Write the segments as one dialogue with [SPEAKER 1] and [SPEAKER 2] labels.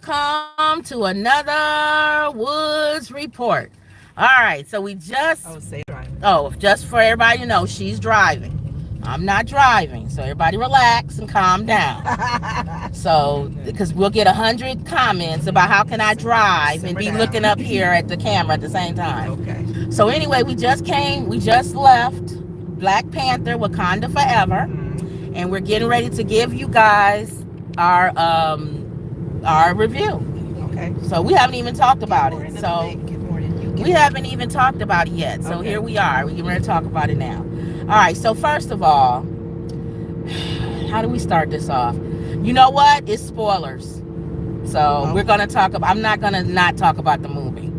[SPEAKER 1] welcome to another Woods Report. All right, so we just... just for everybody to know, she's driving. I'm not driving, so everybody relax and calm down. So, because we'll get 100 comments about how can I drive and be looking up here at the camera at the same time.
[SPEAKER 2] Okay.
[SPEAKER 1] So anyway, we just left Black Panther, Wakanda Forever, and we're getting ready to give you guys our review.
[SPEAKER 2] Okay.
[SPEAKER 1] So we haven't even talked about it. So we haven't even talked about it yet. So here we are. We're going to talk about it now. All right. So first of all, how do we start this off? You know what? It's spoilers. So we're going to talk about, I'm not going to not talk about the movie.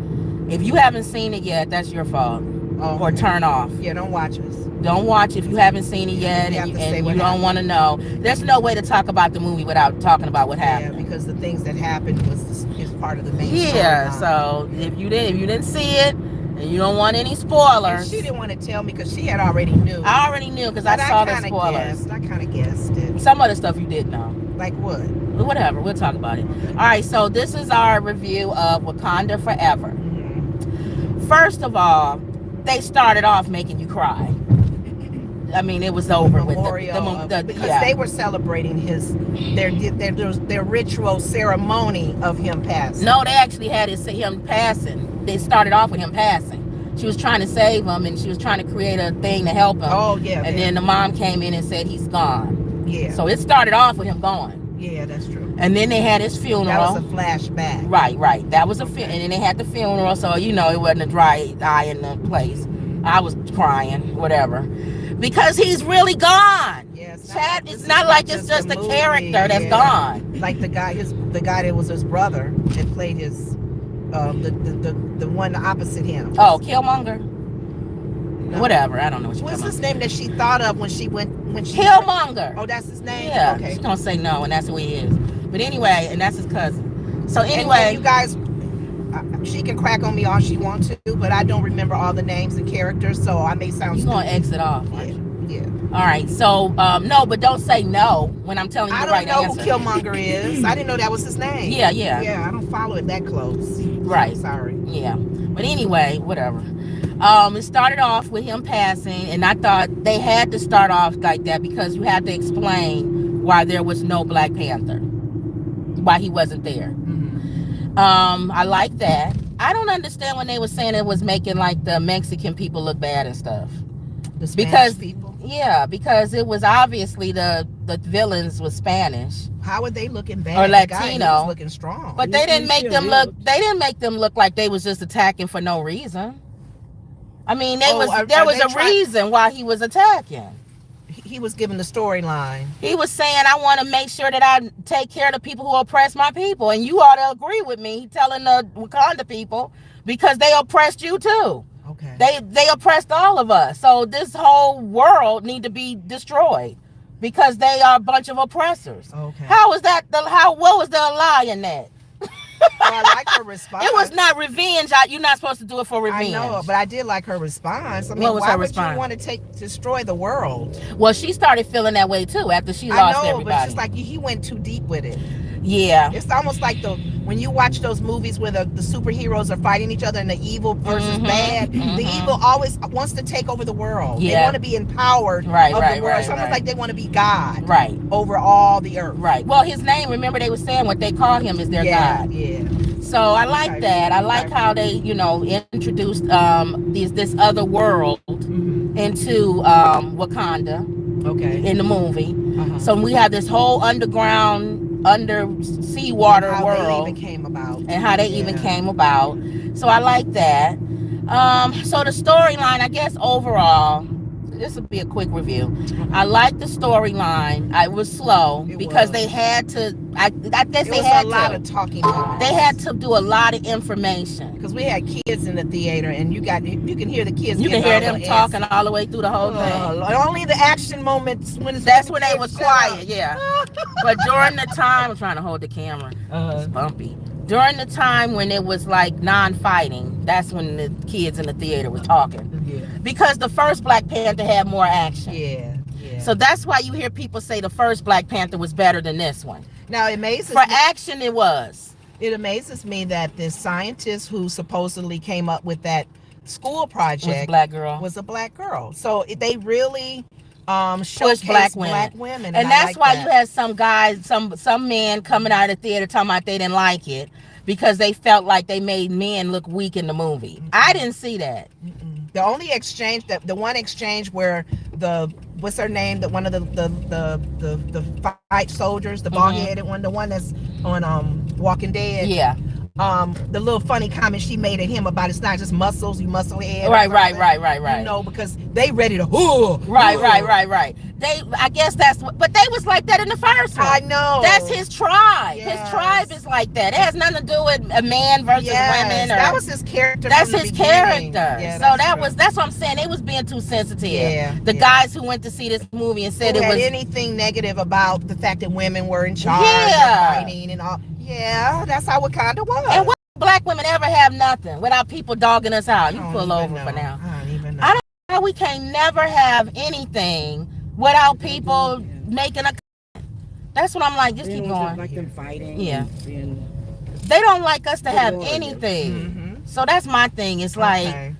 [SPEAKER 1] If you haven't seen it yet, that's your fault. Or turn off.
[SPEAKER 2] Yeah, don't watch us.
[SPEAKER 1] Don't watch if you haven't seen it yet and you don't want to know. There's no way to talk about the movie without talking about what happened.
[SPEAKER 2] Yeah, because the things that happened is part of the main
[SPEAKER 1] storyline. So if you didn't see it and you don't want any spoilers.
[SPEAKER 2] And she didn't want to tell me because she had already knew.
[SPEAKER 1] I already knew because I saw the spoilers.
[SPEAKER 2] I kind of guessed it.
[SPEAKER 1] Some of the stuff you did know.
[SPEAKER 2] Like what?
[SPEAKER 1] Whatever. We'll talk about it. All right. So this is our review of Wakanda Forever. Mm-hmm. First of all, they started off making you cry. I mean, it was over with
[SPEAKER 2] because they were celebrating their ritual ceremony of him passing.
[SPEAKER 1] No, they actually had him passing. They started off with him passing. She was trying to save him, and she was trying to create a thing to help him.
[SPEAKER 2] Oh yeah.
[SPEAKER 1] And then the mom came in and said he's gone.
[SPEAKER 2] Yeah.
[SPEAKER 1] So it started off with him gone.
[SPEAKER 2] Yeah, that's true.
[SPEAKER 1] And then they had his funeral.
[SPEAKER 2] That was a flashback.
[SPEAKER 1] Right. That was and then they had the funeral. So it wasn't a dry eye in the place. I was crying, whatever, because he's really gone.
[SPEAKER 2] Yeah,
[SPEAKER 1] it's not like it's just a character that's gone.
[SPEAKER 2] Like the guy that was his brother that played his the one opposite him.
[SPEAKER 1] Oh, Killmonger. No. Whatever, I don't know what you're
[SPEAKER 2] What's his name that she thought of when she
[SPEAKER 1] Killmonger.
[SPEAKER 2] Oh, that's his name.
[SPEAKER 1] Yeah,
[SPEAKER 2] okay.
[SPEAKER 1] She's gonna say no, and that's who he is. But anyway, and that's his cousin. So anyway,
[SPEAKER 2] and you guys. She can crack on me all she wants to, but I don't remember all the names and characters, so I may sound
[SPEAKER 1] stupid. You're going to exit off.
[SPEAKER 2] Yeah.
[SPEAKER 1] All right. So, no, but don't say no when I'm telling you the right answer.
[SPEAKER 2] I don't know who Killmonger is. I didn't know that was his name.
[SPEAKER 1] Yeah.
[SPEAKER 2] Yeah, I don't follow it that close.
[SPEAKER 1] Right.
[SPEAKER 2] So sorry.
[SPEAKER 1] Yeah. But anyway, whatever. It started off with him passing, and I thought they had to start off like that because you had to explain why there was no Black Panther, why he wasn't there. I like that. I don't understand when they were saying it was making like the Mexican people look bad and stuff.
[SPEAKER 2] The Spanish people?
[SPEAKER 1] Yeah, because it was obviously the villains was Spanish.
[SPEAKER 2] How were they looking bad?
[SPEAKER 1] Or Latino.
[SPEAKER 2] The guy was looking strong.
[SPEAKER 1] But they didn't make them look. They didn't make them look like they was just attacking for no reason. I mean, there was a reason why he was attacking.
[SPEAKER 2] He was given the storyline.
[SPEAKER 1] He was saying, I want to make sure that I take care of the people who oppress my people. And you ought to agree with me. He telling the Wakanda people because they oppressed you too.
[SPEAKER 2] Okay.
[SPEAKER 1] They oppressed all of us. So this whole world need to be destroyed because they are a bunch of oppressors.
[SPEAKER 2] Okay.
[SPEAKER 1] How was that? What was the lie in that?
[SPEAKER 2] Well, I like her response.
[SPEAKER 1] It was not revenge. You're not supposed to do it for revenge.
[SPEAKER 2] I know, but I did like her response. I mean,
[SPEAKER 1] what was
[SPEAKER 2] why
[SPEAKER 1] her
[SPEAKER 2] would
[SPEAKER 1] response?
[SPEAKER 2] you want to destroy the world?
[SPEAKER 1] Well, she started feeling that way too after she lost everybody.
[SPEAKER 2] But it's just like he went too deep with it.
[SPEAKER 1] Yeah.
[SPEAKER 2] It's almost like when you watch those movies where the superheroes are fighting each other and the evil versus bad, the evil always wants to take over the world.
[SPEAKER 1] Yeah.
[SPEAKER 2] They want to be empowered
[SPEAKER 1] right,
[SPEAKER 2] of
[SPEAKER 1] right,
[SPEAKER 2] the world.
[SPEAKER 1] Right,
[SPEAKER 2] it's almost like they want to be God
[SPEAKER 1] right.
[SPEAKER 2] over all the earth.
[SPEAKER 1] Right. Well, his name, remember they were saying what they call him is their God.
[SPEAKER 2] Yeah.
[SPEAKER 1] So I like that. I like how they, introduced this other world into Wakanda.
[SPEAKER 2] Okay.
[SPEAKER 1] In the movie. So we have this whole underground, under seawater world.
[SPEAKER 2] How they even came about.
[SPEAKER 1] And how they even came about. So I like that. So the storyline, I guess overall, this will be a quick review. I like the storyline. It was slow because they had to. I guess they had
[SPEAKER 2] a lot of talking.
[SPEAKER 1] They had to do a lot of information
[SPEAKER 2] because we had kids in the theater, and you can hear the kids.
[SPEAKER 1] You can hear them talking all the way through the whole thing.
[SPEAKER 2] Only the action moments
[SPEAKER 1] that's when they was quiet. Yeah, but during the time, I'm trying to hold the camera. It's bumpy. During the time when it was like non-fighting, that's when the kids in the theater were talking.
[SPEAKER 2] Yeah.
[SPEAKER 1] Because the first Black Panther had more action.
[SPEAKER 2] Yeah.
[SPEAKER 1] So that's why you hear people say the first Black Panther was better than this one.
[SPEAKER 2] Now it amazes
[SPEAKER 1] me. For action, it was.
[SPEAKER 2] It amazes me that this scientist who supposedly came up with that school
[SPEAKER 1] Was a
[SPEAKER 2] project
[SPEAKER 1] black girl.
[SPEAKER 2] was a black girl. So they really
[SPEAKER 1] Push
[SPEAKER 2] showcase
[SPEAKER 1] black women.
[SPEAKER 2] women,
[SPEAKER 1] And
[SPEAKER 2] I
[SPEAKER 1] that's
[SPEAKER 2] like
[SPEAKER 1] why
[SPEAKER 2] that.
[SPEAKER 1] you had some guys, some men coming out of the theater talking about they didn't like it because they felt like they made men look weak in the movie. I didn't see that.
[SPEAKER 2] The only exchange, the one exchange where the what's her name, the one of the fight soldiers, the bald headed one, the one that's on Walking Dead.
[SPEAKER 1] Yeah.
[SPEAKER 2] The little funny comment she made at him about it's not just muscles, you muscle head.
[SPEAKER 1] Right.
[SPEAKER 2] You know, because they ready to
[SPEAKER 1] Right. I guess that's what, but they was like that in the first one.
[SPEAKER 2] I know.
[SPEAKER 1] That's his tribe.
[SPEAKER 2] Yes.
[SPEAKER 1] His tribe is like that. It has nothing to do with a man versus women. Or,
[SPEAKER 2] that was his character.
[SPEAKER 1] That's
[SPEAKER 2] from the
[SPEAKER 1] his
[SPEAKER 2] beginning.
[SPEAKER 1] character.
[SPEAKER 2] Yeah,
[SPEAKER 1] so
[SPEAKER 2] true.
[SPEAKER 1] that's what I'm saying. They was being too sensitive.
[SPEAKER 2] Yeah.
[SPEAKER 1] The guys who went to see this movie and said
[SPEAKER 2] who
[SPEAKER 1] it
[SPEAKER 2] had
[SPEAKER 1] was
[SPEAKER 2] anything negative about the fact that women were in charge of fighting and all. Yeah, that's how Wakanda was.
[SPEAKER 1] And what black women ever have nothing without people dogging us out? You
[SPEAKER 2] I don't
[SPEAKER 1] pull
[SPEAKER 2] even
[SPEAKER 1] over
[SPEAKER 2] know.
[SPEAKER 1] for now.
[SPEAKER 2] I don't even know.
[SPEAKER 1] I don't know how we can never have anything without people making a. That's what I'm like. Just keep going.
[SPEAKER 3] Like them fighting.
[SPEAKER 1] Yeah.
[SPEAKER 3] And
[SPEAKER 1] They don't like us to have
[SPEAKER 3] Lord,
[SPEAKER 1] anything. So that's my thing. It's like,
[SPEAKER 2] Okay.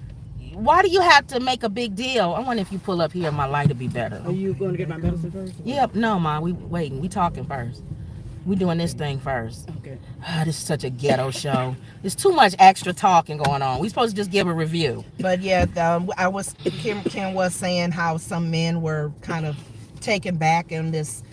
[SPEAKER 1] why do you have to make a big deal? I wonder if you pull up here, my light will be better.
[SPEAKER 3] Are you going to get my medicine first?
[SPEAKER 1] Yep. No, Ma. We waiting. We talking first. We doing this thing first.
[SPEAKER 3] Okay.
[SPEAKER 1] This is such a ghetto show. There's too much extra talking going on. We supposed to just give a review.
[SPEAKER 2] But yeah, Kim was saying how some men were kind of taken back in this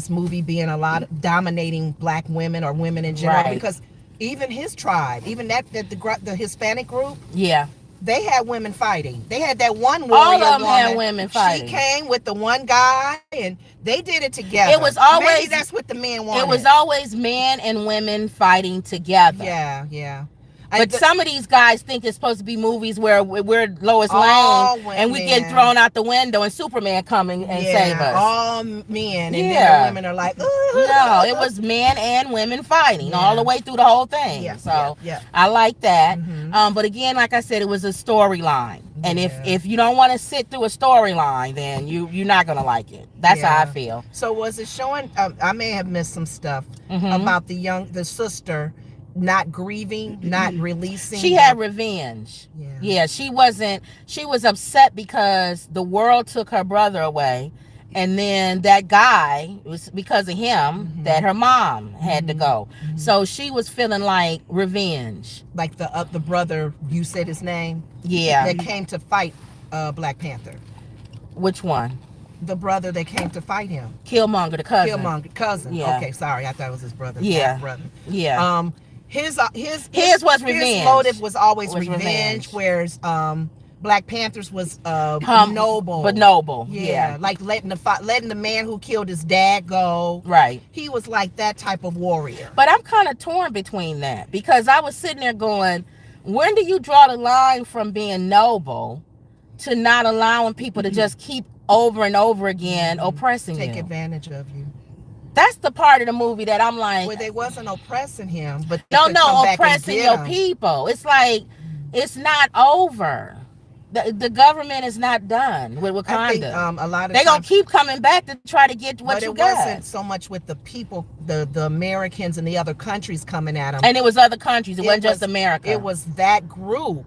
[SPEAKER 2] movie being a lot of dominating black women or women in general,
[SPEAKER 1] Right.
[SPEAKER 2] because even his tribe, even the Hispanic group,
[SPEAKER 1] Yeah.
[SPEAKER 2] they had women fighting. They had that one warrior
[SPEAKER 1] All of them
[SPEAKER 2] woman.
[SPEAKER 1] had women fighting.
[SPEAKER 2] She came with the one guy, and they did it together.
[SPEAKER 1] It was always-
[SPEAKER 2] Maybe that's what the men wanted.
[SPEAKER 1] It was always men and women fighting together.
[SPEAKER 2] Yeah.
[SPEAKER 1] But some of these guys think it's supposed to be movies where we're Lois
[SPEAKER 2] All
[SPEAKER 1] Lane and we
[SPEAKER 2] women.
[SPEAKER 1] get thrown out the window and Superman coming and save us.
[SPEAKER 2] All men, and then
[SPEAKER 1] Yeah.
[SPEAKER 2] the women are like,
[SPEAKER 1] No, it was men and women fighting all the way through the whole thing.
[SPEAKER 2] Yeah,
[SPEAKER 1] So
[SPEAKER 2] yeah.
[SPEAKER 1] I like that.
[SPEAKER 2] Mhm.
[SPEAKER 1] But again, like I said, it was a storyline. And
[SPEAKER 2] Yeah.
[SPEAKER 1] if you don't want to sit through a storyline, then you're not gonna like it. That's how I
[SPEAKER 2] Yeah.
[SPEAKER 1] feel.
[SPEAKER 2] So was it showing? I may have missed some stuff
[SPEAKER 1] Mhm.
[SPEAKER 2] about the sister not grieving, not releasing.
[SPEAKER 1] She had revenge.
[SPEAKER 2] Yeah.
[SPEAKER 1] Yeah, she was upset because the world took her brother away, and then that guy, it was because of him that her mom had to go. So she was feeling like revenge.
[SPEAKER 2] Like the brother, you said his name,
[SPEAKER 1] Yeah.
[SPEAKER 2] that came to fight Black Panther.
[SPEAKER 1] Which one?
[SPEAKER 2] The brother that came to fight him.
[SPEAKER 1] Killmonger, the cousin.
[SPEAKER 2] Killmonger, cousin.
[SPEAKER 1] Yeah.
[SPEAKER 2] Okay, sorry, I thought it was his brother.
[SPEAKER 1] Yeah.
[SPEAKER 2] Half brother.
[SPEAKER 1] Yeah.
[SPEAKER 2] His
[SPEAKER 1] was revenge.
[SPEAKER 2] His motive was always
[SPEAKER 1] Was
[SPEAKER 2] revenge,
[SPEAKER 1] revenge.
[SPEAKER 2] whereas Black Panthers was noble.
[SPEAKER 1] But noble.
[SPEAKER 2] Yeah,
[SPEAKER 1] Yeah.
[SPEAKER 2] like letting the man who killed his dad go.
[SPEAKER 1] Right.
[SPEAKER 2] He was like that type of warrior.
[SPEAKER 1] But I'm kind of torn between that because I was sitting there going, when do you draw the line from being noble to not allowing people to just keep over and over again oppressing
[SPEAKER 2] Take
[SPEAKER 1] you?
[SPEAKER 2] advantage of you.
[SPEAKER 1] That's the part of the movie that I'm like,
[SPEAKER 2] Well, they wasn't oppressing him, but they
[SPEAKER 1] no,
[SPEAKER 2] could come back and
[SPEAKER 1] oppressing
[SPEAKER 2] get
[SPEAKER 1] your
[SPEAKER 2] him.
[SPEAKER 1] people. It's like, it's not over. The government is not done with Wakanda.
[SPEAKER 2] I think a lot of
[SPEAKER 1] They're going
[SPEAKER 2] times-
[SPEAKER 1] to keep coming back to try to get what
[SPEAKER 2] but
[SPEAKER 1] you
[SPEAKER 2] it
[SPEAKER 1] got.
[SPEAKER 2] wasn't so much with the people, the Americans and the other countries coming at him.
[SPEAKER 1] And it was other countries. It wasn't just America.
[SPEAKER 2] It was that group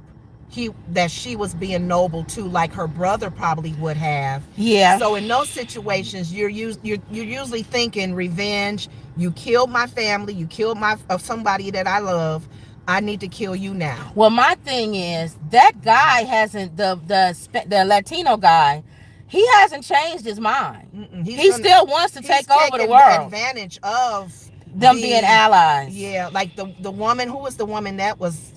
[SPEAKER 2] that she was being noble to, like her brother probably would have.
[SPEAKER 1] Yeah.
[SPEAKER 2] So in those situations, you're usually thinking revenge. You killed my family. You killed somebody that I love. I need to kill you now.
[SPEAKER 1] Well, my thing is that guy hasn't the Latino guy. He hasn't changed his mind. He still wants to take over the world.
[SPEAKER 2] Advantage of
[SPEAKER 1] Them being allies.
[SPEAKER 2] Yeah, like the woman, who was the woman that was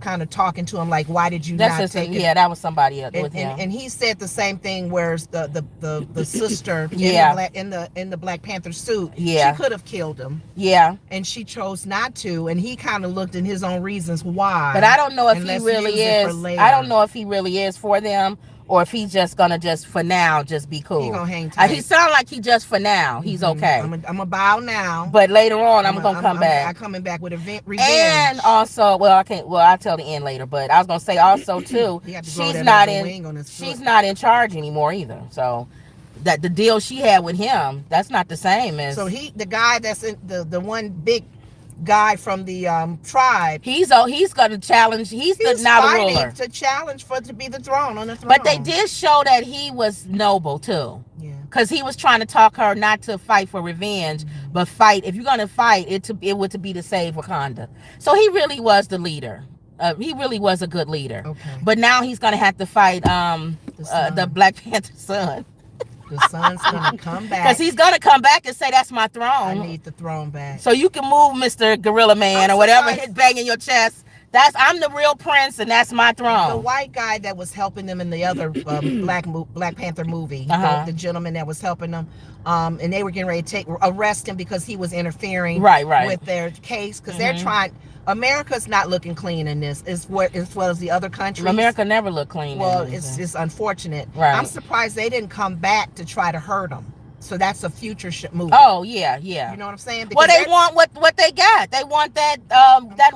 [SPEAKER 2] kind of talking to him, like, why did you not take it?
[SPEAKER 1] Yeah, that was somebody else with him.
[SPEAKER 2] And he said the same thing. Whereas the sister
[SPEAKER 1] Yeah.
[SPEAKER 2] in the Black Panther suit,
[SPEAKER 1] Yeah.
[SPEAKER 2] she could have killed him,
[SPEAKER 1] Yeah.
[SPEAKER 2] and she chose not to. And he kind of looked in his own reasons why.
[SPEAKER 1] But I don't know if
[SPEAKER 2] And
[SPEAKER 1] he
[SPEAKER 2] let's
[SPEAKER 1] really
[SPEAKER 2] use it for
[SPEAKER 1] is.
[SPEAKER 2] later.
[SPEAKER 1] I don't know if he really is for them or if he's just gonna for now just be cool.
[SPEAKER 2] He gonna hang tight.
[SPEAKER 1] He sound like he just for now. He's okay.
[SPEAKER 2] I'm a bow now.
[SPEAKER 1] But later on, I'm gonna come back.
[SPEAKER 2] I'm coming back with revenge.
[SPEAKER 1] And also, well, I can't. Well, I'll tell the end later. But I was gonna say also too,
[SPEAKER 2] He had to grow
[SPEAKER 1] she's
[SPEAKER 2] that
[SPEAKER 1] not
[SPEAKER 2] other
[SPEAKER 1] in.
[SPEAKER 2] wing on his
[SPEAKER 1] She's
[SPEAKER 2] foot.
[SPEAKER 1] not in charge anymore either. So that the deal she had with him, that's not the same as.
[SPEAKER 2] So the guy that's in the one big guy from the tribe.
[SPEAKER 1] He's going to challenge. He's now the
[SPEAKER 2] fighting
[SPEAKER 1] ruler.
[SPEAKER 2] to challenge to be the throne on the throne.
[SPEAKER 1] But they did show that he was noble too.
[SPEAKER 2] Yeah.
[SPEAKER 1] Because he was trying to talk her not to fight for revenge, but fight. If you're going to fight, it would to be to save Wakanda. So he really was the leader. He really was a good leader.
[SPEAKER 2] Okay.
[SPEAKER 1] But now he's going to have to fight the Black Panther son.
[SPEAKER 2] The son's gonna come back.
[SPEAKER 1] Because he's going to come back and say, that's my throne.
[SPEAKER 2] I need the throne back.
[SPEAKER 1] So you can move, Mr. Gorilla Man, or whatever, hit banging your chest. I'm the real prince, and that's my throne.
[SPEAKER 2] The white guy that was helping them in the other Black Panther movie, the gentleman that was helping them, and they were getting ready to arrest him because he was interfering with their case, because they're trying. America's not looking clean in this, as well as the other countries.
[SPEAKER 1] America never looked clean.
[SPEAKER 2] Well, it's unfortunate.
[SPEAKER 1] Right.
[SPEAKER 2] I'm surprised they didn't come back to try to hurt him. So that's a future movie.
[SPEAKER 1] Oh yeah. You
[SPEAKER 2] know what I'm saying?
[SPEAKER 1] Because they want what they got. They want that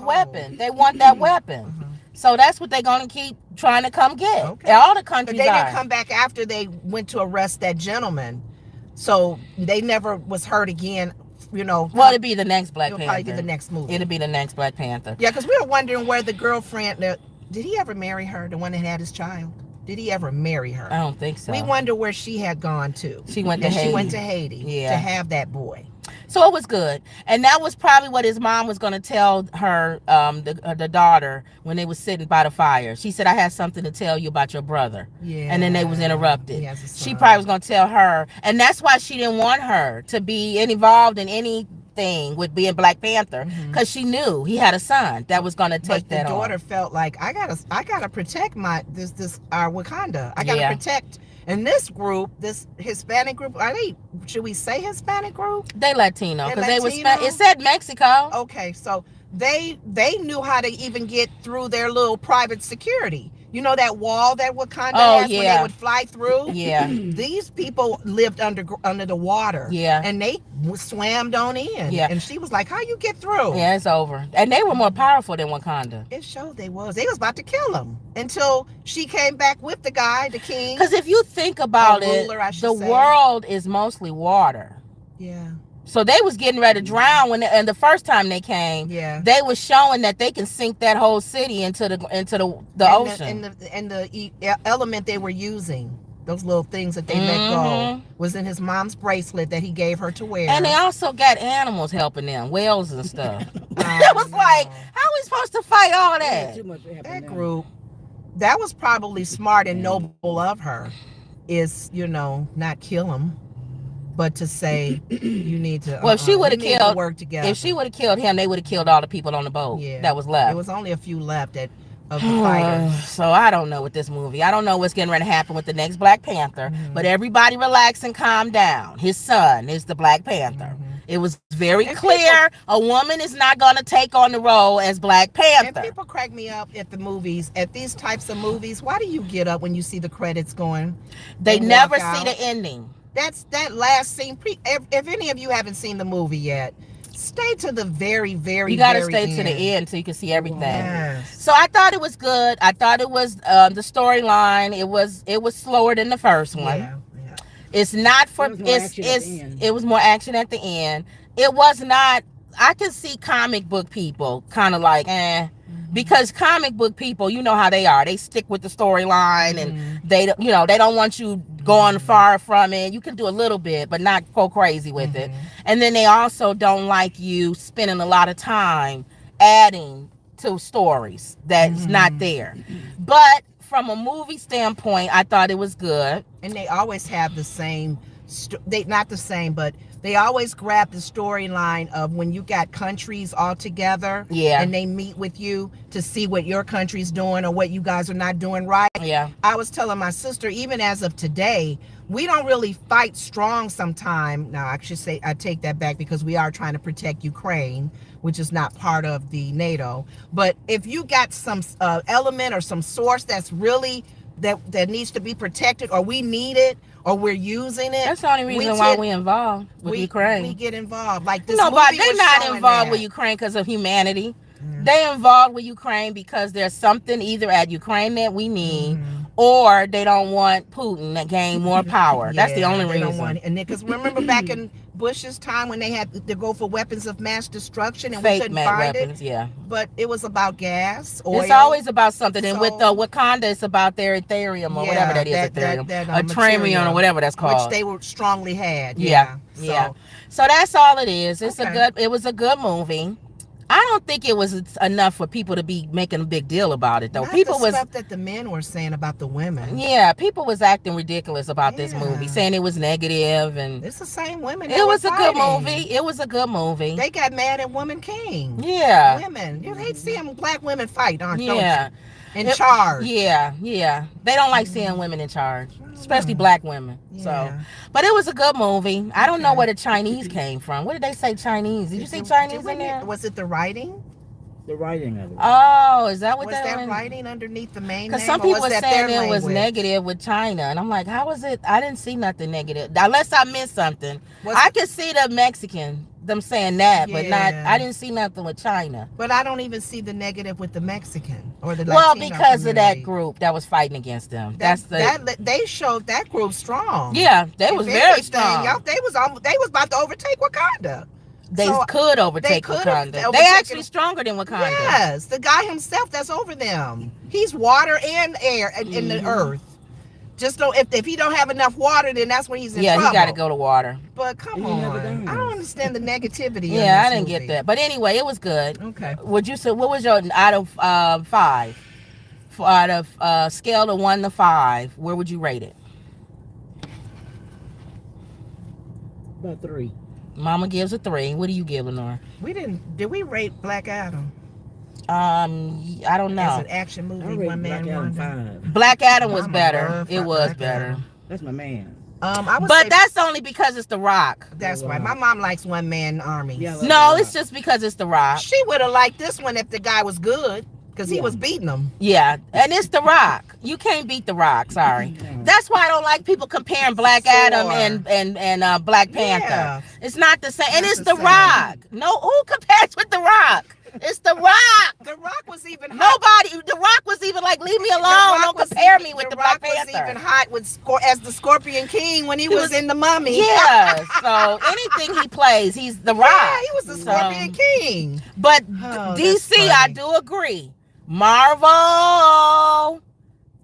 [SPEAKER 1] weapon. They want that weapon. So that's what they're gonna keep trying to come get.
[SPEAKER 2] Okay.
[SPEAKER 1] All the countries.
[SPEAKER 2] But they didn't come back after they went to arrest that gentleman. So they never was hurt again. Well,
[SPEAKER 1] it'd be the next Black Panther.
[SPEAKER 2] It'll probably be the next movie.
[SPEAKER 1] It'll be the next Black Panther.
[SPEAKER 2] Yeah, because we were wondering where the girlfriend. Did he ever marry her? The one that had his child. Did he ever marry her?
[SPEAKER 1] I don't think so.
[SPEAKER 2] We wonder where she had gone to.
[SPEAKER 1] She went to Haiti.
[SPEAKER 2] She went to Haiti to have that boy.
[SPEAKER 1] So it was good. And that was probably what his mom was going to tell her, the daughter, when they was sitting by the fire. She said, I had something to tell you about your brother.
[SPEAKER 2] Yeah.
[SPEAKER 1] And then they was interrupted. She probably was going to tell her. And that's why she didn't want her to be involved in anything with being Black Panther, because she knew he had a son that was going to take that on.
[SPEAKER 2] The daughter felt like, I gotta protect our Wakanda. I gotta protect. And this group, this Hispanic group, should we say Hispanic group?
[SPEAKER 1] They Latino, because they was it said Mexico.
[SPEAKER 2] Okay, so they knew how to even get through their little private security. You know that wall that Wakanda has when they would fly through?
[SPEAKER 1] Yeah.
[SPEAKER 2] These people lived under the water.
[SPEAKER 1] Yeah.
[SPEAKER 2] And they swam on in.
[SPEAKER 1] Yeah.
[SPEAKER 2] And she was like, how you get through?
[SPEAKER 1] Yeah, it's over. And they were more powerful than Wakanda.
[SPEAKER 2] It showed they was. They was about to kill him until she came back with the guy, the king.
[SPEAKER 1] Because if you think about the world is mostly water.
[SPEAKER 2] Yeah.
[SPEAKER 1] So they was getting ready to drown and the first time they came.
[SPEAKER 2] Yeah.
[SPEAKER 1] They was showing that they can sink that whole city into the ocean.
[SPEAKER 2] And the element they were using, those little things that they let go, was in his mom's bracelet that he gave her to wear.
[SPEAKER 1] And they also got animals helping them, whales and stuff. It was like, how are we supposed to fight all that?
[SPEAKER 2] That group, that was probably smart and noble of her, is, not kill him. But to say you need to,
[SPEAKER 1] if she would have
[SPEAKER 2] work together.
[SPEAKER 1] If she would have killed him, they would have killed all the people on the boat that was left.
[SPEAKER 2] There was only a few left of the fighters.
[SPEAKER 1] So I don't know with this movie. I don't know what's getting ready to happen with the next Black Panther. But everybody relax and calm down. His son is the Black Panther. It was very clear a woman is not going to take on the role as Black Panther.
[SPEAKER 2] And people crack me up at the movies, at these types of movies. Why do you get up when you see the credits going?
[SPEAKER 1] They never see the ending.
[SPEAKER 2] That's that last scene. If any of you haven't seen the movie yet, stay to the very, very,
[SPEAKER 1] you gotta
[SPEAKER 2] very
[SPEAKER 1] stay
[SPEAKER 2] end.
[SPEAKER 1] To the end so you can see everything.
[SPEAKER 2] Yes.
[SPEAKER 1] So I thought it was good. I thought it was the storyline. It was slower than the first one.
[SPEAKER 2] Yeah.
[SPEAKER 1] It's not for it was more action at the end. It was not. I can see comic book people kind of like because comic book people, you know how they are. They stick with the storyline and they don't want you going far from it. You can do a little bit, but not go crazy with it. And then they also don't like you spending a lot of time adding to stories that's not there. But from a movie standpoint, I thought it was good.
[SPEAKER 2] And they always have the same, not the same, but they always grab the storyline of when you got countries all together and they meet with you to see what your country's doing or what you guys are not doing right.
[SPEAKER 1] Yeah.
[SPEAKER 2] I was telling my sister, even as of today, we don't really fight strong sometime. Now, I should say, I take that back because we are trying to protect Ukraine, which is not part of the NATO. But if you got some element or some source that's really, that needs to be protected, or we need it, or we're using it.
[SPEAKER 1] That's the only reason why we involved with Ukraine.
[SPEAKER 2] We get involved. Like this
[SPEAKER 1] but they're not involved with Ukraine because of humanity. They involved with Ukraine because there's something either at Ukraine that we need, or they don't want Putin to gain more power. That's the only reason.
[SPEAKER 2] Don't want it. And because remember back in Bush's time when they had to go for weapons of mass destruction and we
[SPEAKER 1] Fake
[SPEAKER 2] couldn't
[SPEAKER 1] mad
[SPEAKER 2] find
[SPEAKER 1] weapons,
[SPEAKER 2] it.
[SPEAKER 1] yeah.
[SPEAKER 2] But it was about gas, oil.
[SPEAKER 1] It's always about something. And with
[SPEAKER 2] So-
[SPEAKER 1] Wakanda, it's about their Ethereum or whatever that is, Ethereum. Tramium
[SPEAKER 2] material,
[SPEAKER 1] or whatever that's called.
[SPEAKER 2] which they were strongly had.
[SPEAKER 1] Yeah. So that's all it is. It's
[SPEAKER 2] Okay.
[SPEAKER 1] it was a good movie. I don't think it was enough for people to be making a big deal about it, though.
[SPEAKER 2] Not
[SPEAKER 1] People
[SPEAKER 2] the
[SPEAKER 1] was
[SPEAKER 2] stuff that the men were saying about the women.
[SPEAKER 1] yeah, people was acting ridiculous about this
[SPEAKER 2] Yeah.
[SPEAKER 1] movie, saying it was negative, and
[SPEAKER 2] It's the same women.
[SPEAKER 1] it was a good movie. It was a good movie.
[SPEAKER 2] They got mad at Woman King.
[SPEAKER 1] Yeah.
[SPEAKER 2] Women. You hate seeing black women fight, don't
[SPEAKER 1] Yeah.
[SPEAKER 2] you? In charge.
[SPEAKER 1] Yeah. They don't like seeing women in charge, especially black women. So,
[SPEAKER 2] Yeah.
[SPEAKER 1] but it was a good movie. I don't know
[SPEAKER 2] Okay.
[SPEAKER 1] where the Chinese came from. What did they say Chinese? Did you see Chinese in there?
[SPEAKER 2] Was it the writing?
[SPEAKER 3] The writing of it.
[SPEAKER 1] Oh, is that what
[SPEAKER 2] Was
[SPEAKER 1] that
[SPEAKER 2] that writing underneath the main name?
[SPEAKER 1] Because some
[SPEAKER 2] or
[SPEAKER 1] people
[SPEAKER 2] was
[SPEAKER 1] were
[SPEAKER 2] that
[SPEAKER 1] saying
[SPEAKER 2] their
[SPEAKER 1] it was
[SPEAKER 2] language?
[SPEAKER 1] negative with China, and I'm like, how was it? I didn't see nothing negative, unless I missed something.
[SPEAKER 2] Was
[SPEAKER 1] I
[SPEAKER 2] it-
[SPEAKER 1] could see the Mexican, them saying that, but not.
[SPEAKER 2] Yeah.
[SPEAKER 1] I didn't see nothing with China.
[SPEAKER 2] But I don't even see the negative with the Mexican or the
[SPEAKER 1] Well,
[SPEAKER 2] Latino
[SPEAKER 1] because of that
[SPEAKER 2] community.
[SPEAKER 1] group that was fighting against them.
[SPEAKER 2] They showed that group strong.
[SPEAKER 1] Yeah, they
[SPEAKER 2] If
[SPEAKER 1] was very
[SPEAKER 2] anything,
[SPEAKER 1] strong.
[SPEAKER 2] y'all, they was about to overtake Wakanda.
[SPEAKER 1] They
[SPEAKER 2] So,
[SPEAKER 1] could overtake
[SPEAKER 2] could've
[SPEAKER 1] Wakanda. They
[SPEAKER 2] overtaken-
[SPEAKER 1] actually stronger than Wakanda.
[SPEAKER 2] Yes, the guy himself that's over them. He's water and air in the earth. Just don't if he don't have enough water, then that's when he's in trouble.
[SPEAKER 1] Yeah, he got to go to water.
[SPEAKER 2] But come
[SPEAKER 3] He never
[SPEAKER 2] on,
[SPEAKER 3] does.
[SPEAKER 2] I don't understand the negativity. in
[SPEAKER 1] Yeah, I
[SPEAKER 2] this
[SPEAKER 1] didn't get
[SPEAKER 2] movie.
[SPEAKER 1] that. But anyway, it was good.
[SPEAKER 2] Okay.
[SPEAKER 1] Would you say what was your out of 5? Out of scale of 1 to 5, where would you rate it?
[SPEAKER 3] About 3.
[SPEAKER 1] Mama gives a 3. What do you give, Lenore?
[SPEAKER 2] Did we rate Black Adam
[SPEAKER 1] I don't
[SPEAKER 2] as
[SPEAKER 1] know.
[SPEAKER 2] an action
[SPEAKER 3] I
[SPEAKER 2] movie?
[SPEAKER 3] rate
[SPEAKER 2] One
[SPEAKER 3] Black
[SPEAKER 2] Man
[SPEAKER 3] Adam
[SPEAKER 2] Wonder.
[SPEAKER 3] 5.
[SPEAKER 1] Black Adam was
[SPEAKER 2] Mama
[SPEAKER 1] better.
[SPEAKER 2] loved
[SPEAKER 1] It was
[SPEAKER 2] Black
[SPEAKER 1] better.
[SPEAKER 2] Adam.
[SPEAKER 3] That's my man.
[SPEAKER 2] I would
[SPEAKER 1] But
[SPEAKER 2] say
[SPEAKER 1] that's only because it's The Rock.
[SPEAKER 2] that's
[SPEAKER 3] Wow.
[SPEAKER 2] right. My mom likes One Man Armies.
[SPEAKER 3] Yeah,
[SPEAKER 1] No, it's just because it's The Rock.
[SPEAKER 2] She would have liked this one if the guy was good, because he
[SPEAKER 3] Yeah.
[SPEAKER 2] was beating them.
[SPEAKER 1] Yeah, and it's The Rock. You can't beat The Rock. Sorry.
[SPEAKER 3] Mhm.
[SPEAKER 1] That's why I don't like people comparing Black Adam and Black Panther.
[SPEAKER 2] Yeah.
[SPEAKER 1] It's not the same. And
[SPEAKER 2] Not
[SPEAKER 1] it's
[SPEAKER 2] the
[SPEAKER 1] The
[SPEAKER 2] same.
[SPEAKER 1] Rock. No, who compares with The Rock? It's The Rock.
[SPEAKER 2] The Rock was even hot.
[SPEAKER 1] Nobody. The Rock was even like, leave me
[SPEAKER 2] The
[SPEAKER 1] alone.
[SPEAKER 2] Rock
[SPEAKER 1] Don't
[SPEAKER 2] was
[SPEAKER 1] compare
[SPEAKER 2] even-
[SPEAKER 1] me with the
[SPEAKER 2] Rock
[SPEAKER 1] Black
[SPEAKER 2] was
[SPEAKER 1] Panther.
[SPEAKER 2] even hot as the Scorpion King when he was in the Mummy.
[SPEAKER 1] Yeah. So anything he plays, he's The Rock.
[SPEAKER 2] Yeah, he was the
[SPEAKER 1] So-
[SPEAKER 2] Scorpion King.
[SPEAKER 1] But
[SPEAKER 2] Oh,
[SPEAKER 1] DC,
[SPEAKER 2] that's
[SPEAKER 1] I
[SPEAKER 2] funny.
[SPEAKER 1] do agree. Marvel,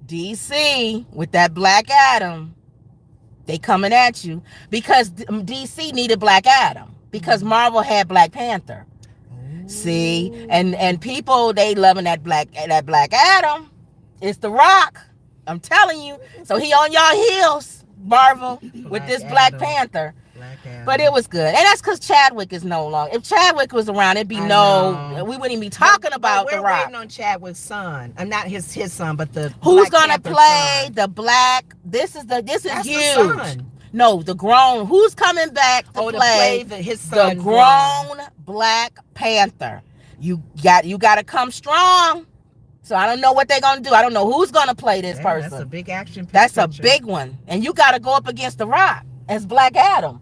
[SPEAKER 1] DC with that Black Adam, they coming at you because DC needed Black Adam because Marvel had Black Panther. See, and people they loving that Black Adam. It's The Rock. I'm telling you. So he on y'all heels, Marvel, with this Black
[SPEAKER 2] Adam.
[SPEAKER 1] Panther.
[SPEAKER 2] Black Adam.
[SPEAKER 1] But it was good. And that's because Chadwick is no longer. If Chadwick was around, it'd be
[SPEAKER 2] I
[SPEAKER 1] no.
[SPEAKER 2] know.
[SPEAKER 1] We wouldn't even be talking about
[SPEAKER 2] we're
[SPEAKER 1] The Rock.
[SPEAKER 2] waiting on Chadwick's son. Not his son, but the
[SPEAKER 1] Who's
[SPEAKER 2] Black
[SPEAKER 1] gonna
[SPEAKER 2] Panther's
[SPEAKER 1] play
[SPEAKER 2] son.
[SPEAKER 1] the black? This is
[SPEAKER 2] That's
[SPEAKER 1] huge.
[SPEAKER 2] the son.
[SPEAKER 1] No, the grown. Who's coming back to
[SPEAKER 2] To
[SPEAKER 1] play
[SPEAKER 2] his
[SPEAKER 1] the
[SPEAKER 2] son.
[SPEAKER 1] grown Black Panther? You got to come strong. So I don't know what they're gonna do. I don't know who's gonna play this
[SPEAKER 2] Yeah,
[SPEAKER 1] person.
[SPEAKER 2] That's a big action picture.
[SPEAKER 1] That's a big one, and you got to go up against The Rock as Black Adam.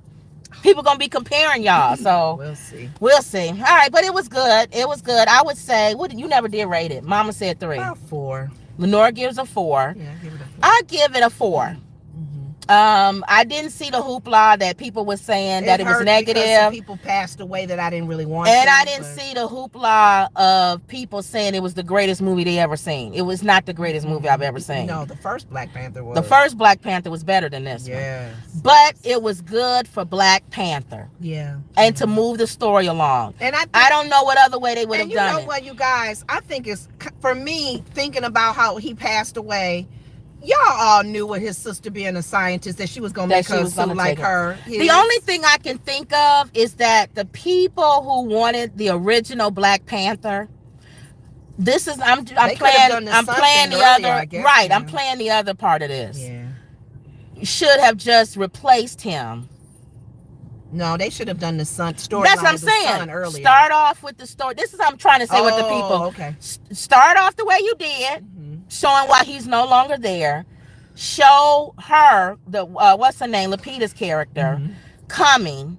[SPEAKER 1] People gonna be comparing y'all, so
[SPEAKER 2] We'll see.
[SPEAKER 1] we'll see. All right, but it was good. It was good. I would say, what you never did rate it. Mama said 3.
[SPEAKER 2] About 4.
[SPEAKER 1] Lenore gives a 4.
[SPEAKER 2] Yeah, give it a 4.
[SPEAKER 1] I give it a 4. I didn't see the hoopla that people were saying that it was
[SPEAKER 2] hurt because some
[SPEAKER 1] negative.
[SPEAKER 2] people passed away that I didn't really want.
[SPEAKER 1] And
[SPEAKER 2] to,
[SPEAKER 1] I didn't
[SPEAKER 2] but-
[SPEAKER 1] see the hoopla of people saying it was the greatest movie they ever seen. It was not the greatest movie I've ever seen.
[SPEAKER 2] No, the first Black Panther was.
[SPEAKER 1] The first Black Panther was better than this one.
[SPEAKER 2] Yes.
[SPEAKER 1] But it was good for Black Panther
[SPEAKER 2] Yeah.
[SPEAKER 1] and to move the story along.
[SPEAKER 2] And
[SPEAKER 1] I don't know what other way they would have
[SPEAKER 2] And you
[SPEAKER 1] done
[SPEAKER 2] know
[SPEAKER 1] it.
[SPEAKER 2] what, you guys? I think it's for me thinking about how he passed away. Y'all all knew with his sister being a scientist that she was gonna
[SPEAKER 1] That
[SPEAKER 2] make
[SPEAKER 1] she
[SPEAKER 2] her
[SPEAKER 1] was
[SPEAKER 2] suit
[SPEAKER 1] gonna
[SPEAKER 2] like
[SPEAKER 1] take it.
[SPEAKER 2] her.
[SPEAKER 1] The
[SPEAKER 2] Yes.
[SPEAKER 1] only thing I can think of is that the people who wanted the original Black Panther, this is I'm
[SPEAKER 2] They could have
[SPEAKER 1] playing
[SPEAKER 2] done the
[SPEAKER 1] I'm
[SPEAKER 2] sun
[SPEAKER 1] playing
[SPEAKER 2] thing
[SPEAKER 1] the
[SPEAKER 2] earlier,
[SPEAKER 1] other
[SPEAKER 2] I guess,
[SPEAKER 1] right.
[SPEAKER 2] yeah.
[SPEAKER 1] I'm playing the other part of this.
[SPEAKER 2] Yeah.
[SPEAKER 1] Should have just replaced him.
[SPEAKER 2] No, they should have done the sun story.
[SPEAKER 1] That's what I'm saying.
[SPEAKER 2] Earlier.
[SPEAKER 1] Start off with the story. This is what I'm trying to say with the people.
[SPEAKER 2] Okay.
[SPEAKER 1] Start off the way you did,
[SPEAKER 2] Mhm.
[SPEAKER 1] showing why he's no longer there. Show her the what's her name, Lupita's character,
[SPEAKER 2] Mhm.
[SPEAKER 1] coming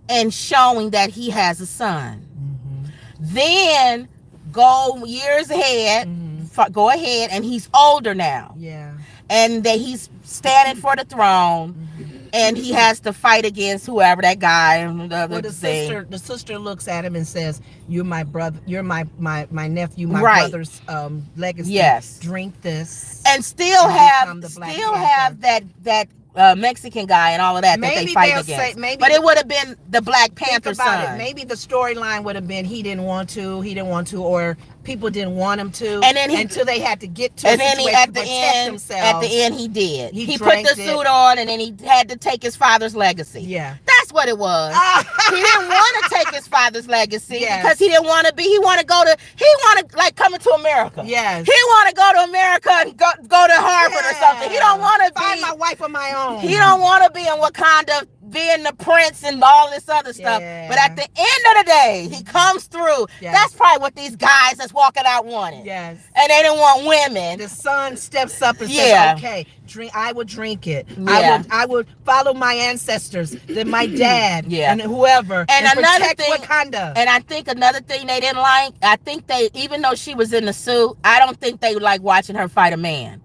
[SPEAKER 1] and showing that he has a son.
[SPEAKER 2] Mhm.
[SPEAKER 1] Then go years ahead,
[SPEAKER 2] Mhm.
[SPEAKER 1] go ahead, and he's older now,
[SPEAKER 2] Yeah.
[SPEAKER 1] and that he's standing for the throne.
[SPEAKER 2] Mhm.
[SPEAKER 1] and he has to fight against whoever that guy and the other
[SPEAKER 2] Well,
[SPEAKER 1] thing.
[SPEAKER 2] the sister looks at him and says, "You're my brother. You're my nephew. My
[SPEAKER 1] Right.
[SPEAKER 2] brother's legacy.
[SPEAKER 1] Yes.
[SPEAKER 2] Drink this."
[SPEAKER 1] And still
[SPEAKER 2] And
[SPEAKER 1] have
[SPEAKER 2] become the Black
[SPEAKER 1] that Mexican guy and all of that
[SPEAKER 2] Maybe
[SPEAKER 1] they fight
[SPEAKER 2] they'll
[SPEAKER 1] against.
[SPEAKER 2] say- maybe-
[SPEAKER 1] but it would have been the Black Panther
[SPEAKER 2] Think about
[SPEAKER 1] son.
[SPEAKER 2] it. Maybe the storyline would have been he didn't want to, or people didn't want him to,
[SPEAKER 1] And then
[SPEAKER 2] until they had to get to
[SPEAKER 1] And
[SPEAKER 2] a
[SPEAKER 1] then he
[SPEAKER 2] situation
[SPEAKER 1] at
[SPEAKER 2] to
[SPEAKER 1] the
[SPEAKER 2] protect
[SPEAKER 1] end,
[SPEAKER 2] themselves.
[SPEAKER 1] he did.
[SPEAKER 2] He
[SPEAKER 1] He put
[SPEAKER 2] drank
[SPEAKER 1] the
[SPEAKER 2] it.
[SPEAKER 1] suit on, and then he had to take his father's legacy.
[SPEAKER 2] Yeah.
[SPEAKER 1] That's what it was. He didn't want to take his father's legacy
[SPEAKER 2] Yes.
[SPEAKER 1] because he didn't want to be. He wanted like coming to America.
[SPEAKER 2] Yes.
[SPEAKER 1] He want to go to America and go to Harvard or something. He don't want to
[SPEAKER 2] Find
[SPEAKER 1] be.
[SPEAKER 2] my wife on my own.
[SPEAKER 1] He don't want to be in Wakanda being the prince and all this other stuff.
[SPEAKER 2] Yeah.
[SPEAKER 1] But at the end of the day, he comes through.
[SPEAKER 2] Yes.
[SPEAKER 1] That's probably what these guys that's walking out wanted.
[SPEAKER 2] Yes.
[SPEAKER 1] And they didn't want women.
[SPEAKER 2] The son steps up and
[SPEAKER 1] Yeah.
[SPEAKER 2] says, "Okay, drink. I will drink it.
[SPEAKER 1] Yeah.
[SPEAKER 2] I would follow my ancestors, then my dad,
[SPEAKER 1] Yeah.
[SPEAKER 2] and whoever,
[SPEAKER 1] And another
[SPEAKER 2] protect
[SPEAKER 1] thing-
[SPEAKER 2] Wakanda."
[SPEAKER 1] And I think another thing they didn't like, I think even though she was in the suit, I don't think they like watching her fight a man.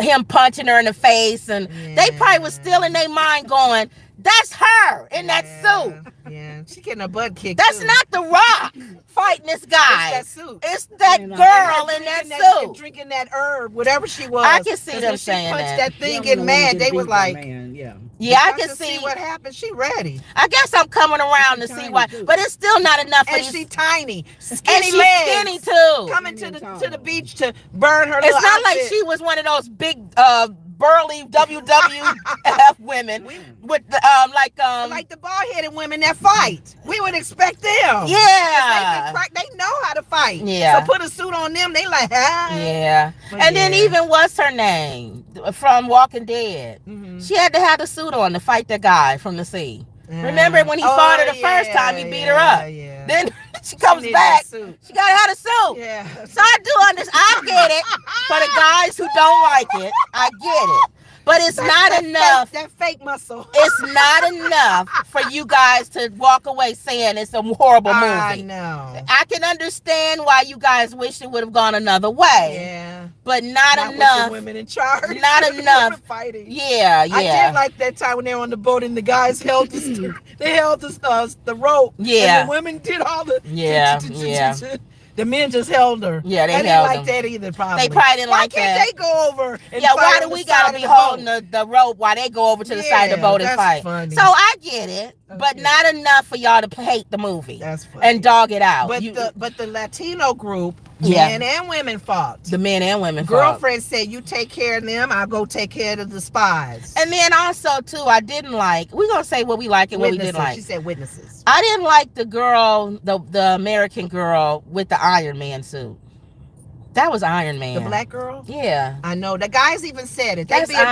[SPEAKER 1] Him punching her in the face, and they probably was still in their mind going, that's her in that suit.
[SPEAKER 2] Yeah, she getting her butt kicked.
[SPEAKER 1] That's
[SPEAKER 2] too.
[SPEAKER 1] not The Rock fighting this guy.
[SPEAKER 2] It's that suit.
[SPEAKER 1] It's that
[SPEAKER 3] And,
[SPEAKER 1] girl in that suit.
[SPEAKER 2] Drinking that herb, whatever she was.
[SPEAKER 1] I can see
[SPEAKER 2] 'Cause
[SPEAKER 1] them
[SPEAKER 2] when she
[SPEAKER 1] saying
[SPEAKER 2] punched
[SPEAKER 1] that.
[SPEAKER 2] thing,
[SPEAKER 3] Yeah,
[SPEAKER 2] getting
[SPEAKER 3] when
[SPEAKER 2] mad.
[SPEAKER 3] you
[SPEAKER 2] They
[SPEAKER 3] get
[SPEAKER 2] was
[SPEAKER 3] beat by a
[SPEAKER 2] like,
[SPEAKER 3] man, yeah.
[SPEAKER 1] Yeah, I
[SPEAKER 2] "Got
[SPEAKER 1] can
[SPEAKER 2] to
[SPEAKER 1] see.
[SPEAKER 2] what happened. She ready,
[SPEAKER 1] I guess I'm coming around to
[SPEAKER 3] She's
[SPEAKER 1] see
[SPEAKER 3] tiny,
[SPEAKER 1] why,
[SPEAKER 3] too.
[SPEAKER 1] but it's still not enough for
[SPEAKER 2] and
[SPEAKER 1] these.
[SPEAKER 2] she tiny,
[SPEAKER 1] And
[SPEAKER 2] skinny
[SPEAKER 1] she's
[SPEAKER 2] legs,
[SPEAKER 1] skinny too.
[SPEAKER 2] coming
[SPEAKER 3] Skinny
[SPEAKER 2] to
[SPEAKER 3] and
[SPEAKER 2] the
[SPEAKER 3] tall.
[SPEAKER 2] beach to burn her.
[SPEAKER 1] It's
[SPEAKER 2] little
[SPEAKER 1] not like
[SPEAKER 2] outfit.
[SPEAKER 1] she was one of those big burly WWF women with the like
[SPEAKER 2] the bald-headed women that fight. We would expect them.
[SPEAKER 1] yeah.
[SPEAKER 2] They know how to fight.
[SPEAKER 1] Yeah.
[SPEAKER 2] So put a suit on them. They like, ah.
[SPEAKER 1] Yeah.
[SPEAKER 2] But
[SPEAKER 1] And then
[SPEAKER 2] yeah.
[SPEAKER 1] even what's her name from Walking Dead?
[SPEAKER 2] Mhm.
[SPEAKER 1] She had to have the suit on to fight the guy from the sea.
[SPEAKER 2] Yeah.
[SPEAKER 1] Remember when he
[SPEAKER 2] Oh,
[SPEAKER 1] fought her the first time, he beat her up.
[SPEAKER 2] Yeah.
[SPEAKER 1] Then she comes
[SPEAKER 2] needed
[SPEAKER 1] back.
[SPEAKER 2] that suit.
[SPEAKER 1] She gotta have the suit.
[SPEAKER 2] Yeah.
[SPEAKER 1] So I do understand. I get it. For the guys who don't like it, I get it. But it's not enough.
[SPEAKER 2] That fake muscle.
[SPEAKER 1] It's not enough for you guys to walk away saying it's a horrible movie.
[SPEAKER 2] I know.
[SPEAKER 1] I can understand why you guys wish it would have gone another way,
[SPEAKER 2] Yeah.
[SPEAKER 1] but not
[SPEAKER 2] Not with
[SPEAKER 1] enough.
[SPEAKER 2] the women in charge.
[SPEAKER 1] Not
[SPEAKER 2] The women
[SPEAKER 1] enough.
[SPEAKER 2] fighting.
[SPEAKER 1] Yeah,
[SPEAKER 2] I
[SPEAKER 1] yeah.
[SPEAKER 2] did like that time when they were on the boat and the guys held the rope.
[SPEAKER 1] Yeah.
[SPEAKER 2] And the women did all the
[SPEAKER 1] Yeah, yeah.
[SPEAKER 2] The men just held her.
[SPEAKER 1] Yeah, they
[SPEAKER 2] I didn't
[SPEAKER 1] held
[SPEAKER 2] like
[SPEAKER 1] them.
[SPEAKER 2] that either. Probably.
[SPEAKER 1] They probably didn't
[SPEAKER 2] why
[SPEAKER 1] like
[SPEAKER 2] can't
[SPEAKER 1] that.
[SPEAKER 2] they go over? And
[SPEAKER 1] Yeah, why
[SPEAKER 2] fight
[SPEAKER 1] do
[SPEAKER 2] on
[SPEAKER 1] we
[SPEAKER 2] the
[SPEAKER 1] gotta
[SPEAKER 2] side
[SPEAKER 1] be
[SPEAKER 2] of the
[SPEAKER 1] holding
[SPEAKER 2] boat?
[SPEAKER 1] the rope while they go over to the side of the
[SPEAKER 2] Yeah,
[SPEAKER 1] boat and
[SPEAKER 2] that's
[SPEAKER 1] fight?
[SPEAKER 2] funny.
[SPEAKER 1] So I get it, but
[SPEAKER 2] Okay.
[SPEAKER 1] not enough for y'all to hate the movie
[SPEAKER 2] That's funny.
[SPEAKER 1] and dog it out.
[SPEAKER 2] But
[SPEAKER 1] You-
[SPEAKER 2] the Latino group,
[SPEAKER 1] Yeah.
[SPEAKER 2] men and women fought.
[SPEAKER 1] the men and women fought.
[SPEAKER 2] Girlfriend said, "You take care of them. I'll go take care of the spies."
[SPEAKER 1] And then also too, I didn't like. We're gonna say what we like and what we
[SPEAKER 2] Witnesses.
[SPEAKER 1] didn't like.
[SPEAKER 2] She said witnesses.
[SPEAKER 1] I didn't like the girl, the American girl with the Iron Man suit. That was Iron Man.
[SPEAKER 2] The black girl.
[SPEAKER 1] Yeah.
[SPEAKER 2] I know. The guys even said it.
[SPEAKER 1] That's Iron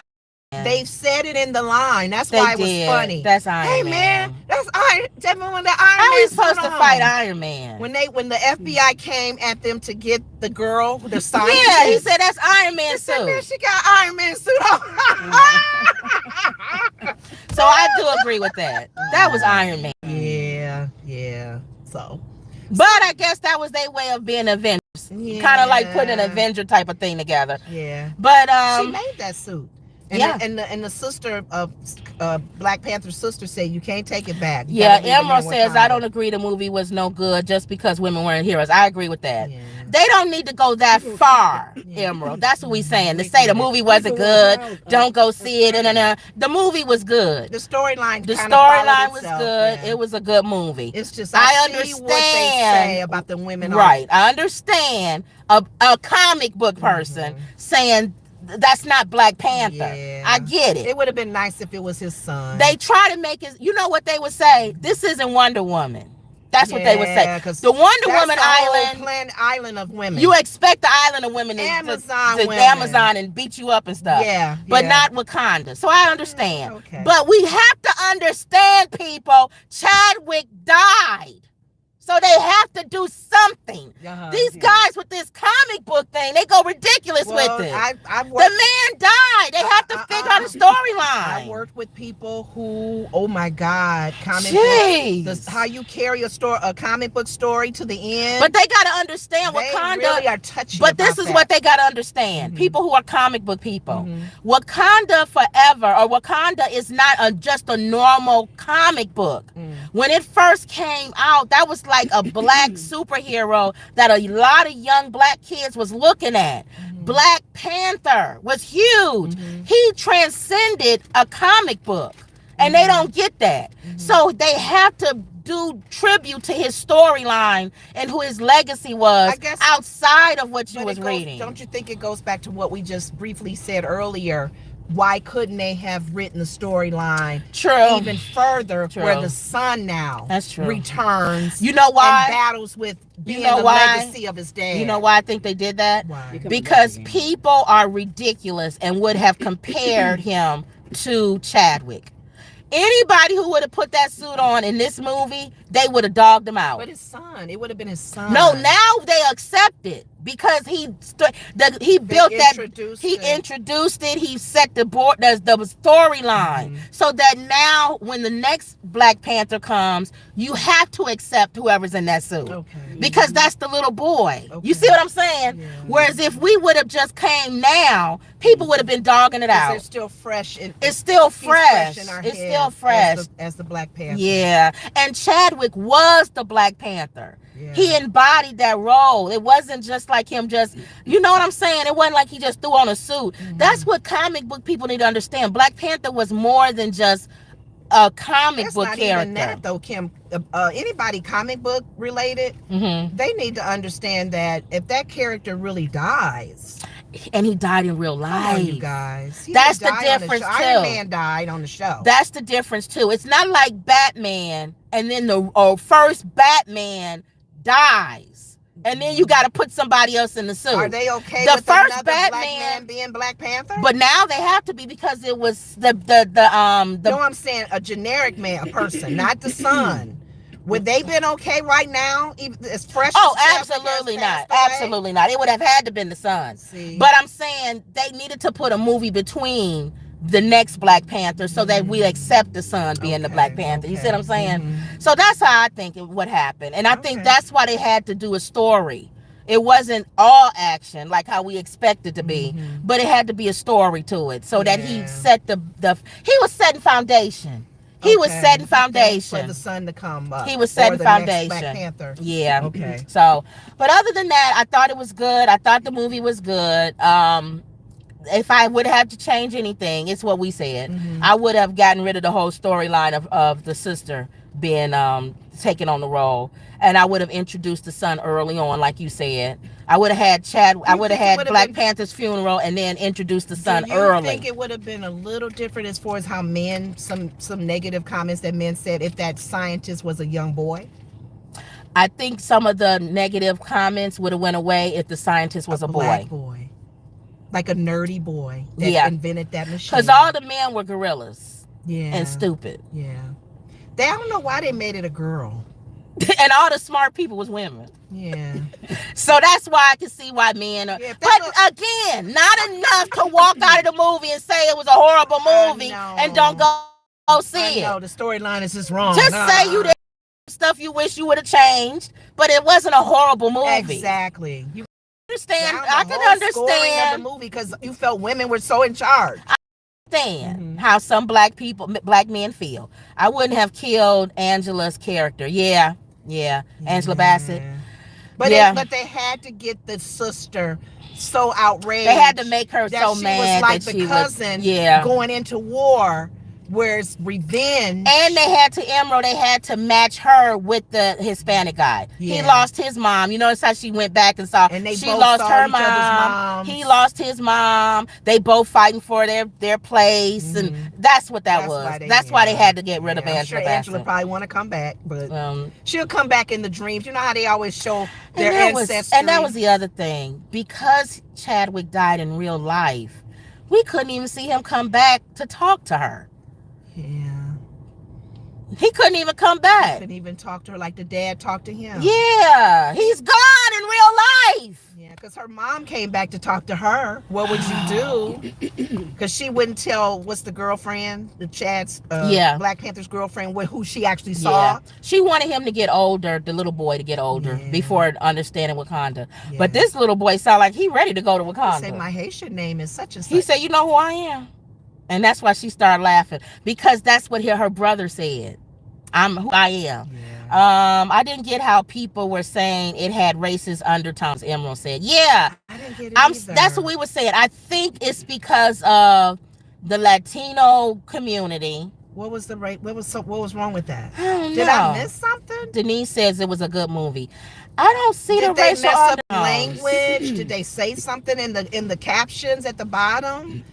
[SPEAKER 1] Man.
[SPEAKER 2] They've said it in the line. That's
[SPEAKER 1] They
[SPEAKER 2] why it
[SPEAKER 1] did.
[SPEAKER 2] was funny.
[SPEAKER 1] That's Iron
[SPEAKER 2] Hey
[SPEAKER 1] Man.
[SPEAKER 2] man, that's Iron. That when the Iron
[SPEAKER 1] How
[SPEAKER 2] Man
[SPEAKER 1] are you supposed
[SPEAKER 2] suit
[SPEAKER 1] to
[SPEAKER 2] on.
[SPEAKER 1] fight Iron Man?
[SPEAKER 2] When the FBI came at them to get the girl, the scientist.
[SPEAKER 1] Yeah, he said that's Iron Man
[SPEAKER 2] He said, "Man,
[SPEAKER 1] suit.
[SPEAKER 2] she got Iron Man suit on."
[SPEAKER 1] So I do agree with that. That was Iron Man.
[SPEAKER 2] Yeah. So.
[SPEAKER 1] But I guess that was their way of being Avengers. Kind of like putting an Avenger type of thing together.
[SPEAKER 2] Yeah.
[SPEAKER 1] But
[SPEAKER 2] She made that suit. And
[SPEAKER 1] yeah.
[SPEAKER 2] the sister of Black Panther's sister said you can't take it back. You
[SPEAKER 1] yeah,
[SPEAKER 2] gotta leave it
[SPEAKER 1] Emerald
[SPEAKER 2] in
[SPEAKER 1] says
[SPEAKER 2] Wakanda."
[SPEAKER 1] I don't agree the movie was no good just because women weren't heroes. I agree with that.
[SPEAKER 2] Yeah.
[SPEAKER 1] They don't need to go that far, Emerald. That's what we saying. To say the movie wasn't good, don't go see it. And the movie was good.
[SPEAKER 2] The storyline.
[SPEAKER 1] The
[SPEAKER 2] kinda followed
[SPEAKER 1] storyline was
[SPEAKER 2] itself,
[SPEAKER 1] good.
[SPEAKER 2] yeah.
[SPEAKER 1] It was a good movie.
[SPEAKER 2] It's just
[SPEAKER 1] I
[SPEAKER 2] see
[SPEAKER 1] understand
[SPEAKER 2] what they say about the women.
[SPEAKER 1] Right. I understand a comic book person saying that's not Black Panther.
[SPEAKER 2] Yeah.
[SPEAKER 1] I get it.
[SPEAKER 2] It would have been nice if it was his son.
[SPEAKER 1] They try to make it, you know what they would say? This isn't Wonder Woman. That's what they would say.
[SPEAKER 2] 'Cause
[SPEAKER 1] The Wonder
[SPEAKER 2] that's
[SPEAKER 1] Woman
[SPEAKER 2] the whole
[SPEAKER 1] Island,
[SPEAKER 2] island of women.
[SPEAKER 1] you expect the island of women to
[SPEAKER 2] Amazon women.
[SPEAKER 1] Amazon and beat you up and stuff.
[SPEAKER 2] Yeah.
[SPEAKER 1] But
[SPEAKER 2] yeah.
[SPEAKER 1] not Wakanda. So I understand.
[SPEAKER 2] Okay.
[SPEAKER 1] But we have to understand, people, Chadwick died. So they have to do something. These
[SPEAKER 3] Yeah.
[SPEAKER 1] guys with this comic book thing, they go ridiculous
[SPEAKER 2] Well,
[SPEAKER 1] with it.
[SPEAKER 2] I
[SPEAKER 1] The
[SPEAKER 2] worked,
[SPEAKER 1] man died. They have to figure out a
[SPEAKER 2] I
[SPEAKER 1] storyline.
[SPEAKER 2] worked with people who, oh my God, comic
[SPEAKER 1] Jeez.
[SPEAKER 2] book, how you carry a comic book story to the end.
[SPEAKER 1] But they got to understand
[SPEAKER 2] they
[SPEAKER 1] Wakanda.
[SPEAKER 2] really are touchy.
[SPEAKER 1] But this
[SPEAKER 2] about
[SPEAKER 1] is
[SPEAKER 2] that.
[SPEAKER 1] what they got to understand.
[SPEAKER 2] Mhm.
[SPEAKER 1] People who are comic book people.
[SPEAKER 2] Mhm.
[SPEAKER 1] Wakanda Forever, or Wakanda, is not just a normal comic book. When it first came out, that was like a black superhero that a lot of young black kids was looking at. Black Panther was huge. He transcended a comic book, and they don't get that. So they have to do tribute to his storyline and who his legacy was,
[SPEAKER 2] I guess,
[SPEAKER 1] outside of what you
[SPEAKER 2] but
[SPEAKER 1] was reading.
[SPEAKER 2] Don't you think it goes back to what we just briefly said earlier? Why couldn't they have written the storyline
[SPEAKER 1] True.
[SPEAKER 2] even further,
[SPEAKER 1] True.
[SPEAKER 2] where the son now
[SPEAKER 1] That's true.
[SPEAKER 2] returns?
[SPEAKER 1] You know why?
[SPEAKER 2] And battles with being
[SPEAKER 1] know
[SPEAKER 2] the
[SPEAKER 1] why?
[SPEAKER 2] legacy of his dad.
[SPEAKER 1] You know why I think they did that?
[SPEAKER 2] Why?
[SPEAKER 1] Because people are ridiculous and would have compared him to Chadwick. Anybody who would have put that suit on in this movie, they would have dogged him out.
[SPEAKER 2] But his son, it would have been his son.
[SPEAKER 1] No, now they accept it because he built that. He introduced it. He set the board, the storyline, so that now when the next Black Panther comes, you have to accept whoever's in that suit.
[SPEAKER 2] Okay.
[SPEAKER 1] Because that's the little boy.
[SPEAKER 2] Okay.
[SPEAKER 1] You see what I'm saying?
[SPEAKER 2] Yeah.
[SPEAKER 1] Whereas if we would have just came now, people would have been dogging it out.
[SPEAKER 2] They're still fresh.
[SPEAKER 1] It's still fresh.
[SPEAKER 2] In our
[SPEAKER 1] It's
[SPEAKER 2] head
[SPEAKER 1] still fresh.
[SPEAKER 2] as the Black Panther.
[SPEAKER 1] Yeah. And Chadwick was the Black Panther.
[SPEAKER 2] Yeah.
[SPEAKER 1] He embodied that role. It wasn't just like him just, you know what I'm saying? It wasn't like he just threw on a suit. That's what comic book people need to understand. Black Panther was more than just a comic book
[SPEAKER 2] not
[SPEAKER 1] character.
[SPEAKER 2] Even that though, Kim. Anybody comic book related, they need to understand that if that character really dies,
[SPEAKER 1] and he died in real
[SPEAKER 2] come
[SPEAKER 1] life,
[SPEAKER 2] on, you guys.
[SPEAKER 1] That's the difference too.
[SPEAKER 2] Iron Man died on the show.
[SPEAKER 1] That's the difference too. It's not like Batman and then the first Batman dies, and then you got to put somebody else in the suit.
[SPEAKER 2] Are they okay
[SPEAKER 1] the
[SPEAKER 2] with
[SPEAKER 1] first
[SPEAKER 2] another
[SPEAKER 1] Batman
[SPEAKER 2] Black man being Black Panther?
[SPEAKER 1] But now they have to be because it was the
[SPEAKER 2] No, I'm saying a generic man, a person, not the son. Would they been okay right now? As fresh as
[SPEAKER 1] absolutely not.
[SPEAKER 2] away?
[SPEAKER 1] Absolutely not. It would have had to been the son.
[SPEAKER 2] See?
[SPEAKER 1] But I'm saying they needed to put a movie between the next Black Panther so that we accept the son being the Black Panther. You see what I'm saying? So that's how I think what happened. And I think that's why they had to do a story. It wasn't all action like how we expected to be, but it had to be a story to it so that he set he was setting foundation. He was setting foundation
[SPEAKER 2] for the son to come up.
[SPEAKER 1] He was setting foundation.
[SPEAKER 2] Black Panther.
[SPEAKER 1] Yeah.
[SPEAKER 2] Okay.
[SPEAKER 1] So, but other than that, I thought it was good. I thought the movie was good. If I would have to change anything, it's what we said. I would have gotten rid of the whole storyline of the sister being taken on the role, and I would have introduced the son early on, like you said. I would have had Black Panther's funeral and then introduced the son early.
[SPEAKER 2] Do you think it would have been a little different as far as how men, some negative comments that men said if that scientist was a young boy?
[SPEAKER 1] I think some of the negative comments would have went away if the scientist was a
[SPEAKER 2] black boy. Like a nerdy boy that invented that machine.
[SPEAKER 1] Because all the men were gorillas.
[SPEAKER 2] Yeah.
[SPEAKER 1] And stupid.
[SPEAKER 2] Yeah. I don't know why they made it a girl.
[SPEAKER 1] And all the smart people was women.
[SPEAKER 2] Yeah.
[SPEAKER 1] So that's why I can see why men are. But again, not enough to walk out of the movie and say it was a horrible movie and don't go see it.
[SPEAKER 2] No, the storyline is just wrong.
[SPEAKER 1] Just say you did stuff you wish you would have changed, but it wasn't a horrible movie.
[SPEAKER 2] Exactly. You
[SPEAKER 1] understand? I can understand
[SPEAKER 2] the movie because you felt women were so in charge.
[SPEAKER 1] Understand how some black men feel. I wouldn't have killed Angela's character. Yeah. Angela Bassett.
[SPEAKER 2] But but they had to get the sister so outraged.
[SPEAKER 1] They had to make her so
[SPEAKER 2] she
[SPEAKER 1] mad
[SPEAKER 2] was like
[SPEAKER 1] that
[SPEAKER 2] the
[SPEAKER 1] she
[SPEAKER 2] cousin
[SPEAKER 1] was
[SPEAKER 2] going into war. Where's revenge?
[SPEAKER 1] And they had to match her with the Hispanic guy.
[SPEAKER 2] Yeah.
[SPEAKER 1] He lost his mom. You notice how she went back and saw.
[SPEAKER 2] And
[SPEAKER 1] she lost her mom. He lost his mom. They both fighting for their place, and that's what that was. That's why they had to get rid of Angela Bassett.
[SPEAKER 2] Angela probably want to come back, but she'll come back in the dreams. You know how they always show their ancestry.
[SPEAKER 1] And that was the other thing. Because Chadwick died in real life, we couldn't even see him come back to talk to her.
[SPEAKER 2] Yeah.
[SPEAKER 1] He couldn't even come
[SPEAKER 2] He
[SPEAKER 1] back.
[SPEAKER 2] couldn't even talk to her like the dad talked to him.
[SPEAKER 1] Yeah, he's gone in real life.
[SPEAKER 2] Yeah, because her mom came back to talk to her. What would you do? Because she wouldn't tell, what's the girlfriend, the Chad's,
[SPEAKER 1] Yeah.
[SPEAKER 2] Black Panther's girlfriend, who she actually
[SPEAKER 1] Yeah.
[SPEAKER 2] saw.
[SPEAKER 1] She wanted him to get older, the little boy to get older
[SPEAKER 2] Yeah.
[SPEAKER 1] before understanding Wakanda.
[SPEAKER 2] Yeah.
[SPEAKER 1] But this little boy sound like he ready to go to
[SPEAKER 2] He
[SPEAKER 1] Wakanda.
[SPEAKER 2] said, my Haitian name is such and such.
[SPEAKER 1] He said, you know who I am? And that's why she started laughing. Because that's what her brother said. I'm who I am.
[SPEAKER 2] Yeah.
[SPEAKER 1] I didn't get how people were saying it had racist undertones. Emerald said, yeah.
[SPEAKER 2] I didn't get it either.
[SPEAKER 1] That's what we were saying. I think it's because of the Latino community.
[SPEAKER 2] What was the rate? What was wrong with that?
[SPEAKER 1] I don't
[SPEAKER 2] Did
[SPEAKER 1] know.
[SPEAKER 2] I miss something?
[SPEAKER 1] Denise says it was a good movie. I don't see the
[SPEAKER 2] Did they
[SPEAKER 1] racial
[SPEAKER 2] mess up
[SPEAKER 1] undertones.
[SPEAKER 2] language? Did they say something in the captions at the bottom?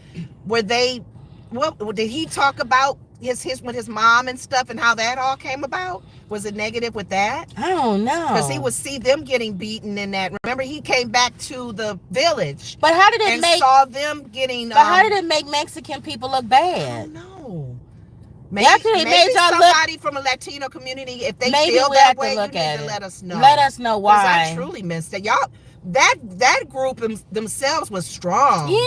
[SPEAKER 2] What did he talk about his with his mom and stuff and how that all came about? Was it negative with that?
[SPEAKER 1] I don't know.
[SPEAKER 2] Because he would see them getting beaten in that. Remember, he came back to the village.
[SPEAKER 1] But how did it
[SPEAKER 2] and
[SPEAKER 1] make?
[SPEAKER 2] saw them getting.
[SPEAKER 1] But how did it make Mexican people look
[SPEAKER 2] I
[SPEAKER 1] bad?
[SPEAKER 2] don't know.
[SPEAKER 1] Actually, it made y'all
[SPEAKER 2] somebody from a Latino community, if they
[SPEAKER 1] Maybe
[SPEAKER 2] feel
[SPEAKER 1] we
[SPEAKER 2] that
[SPEAKER 1] have to
[SPEAKER 2] way,
[SPEAKER 1] look
[SPEAKER 2] you need
[SPEAKER 1] at
[SPEAKER 2] to
[SPEAKER 1] it.
[SPEAKER 2] let us know.
[SPEAKER 1] Let us know
[SPEAKER 2] 'Cause
[SPEAKER 1] why.
[SPEAKER 2] I truly missed it. Y'all, that group themselves was strong.
[SPEAKER 1] Yeah.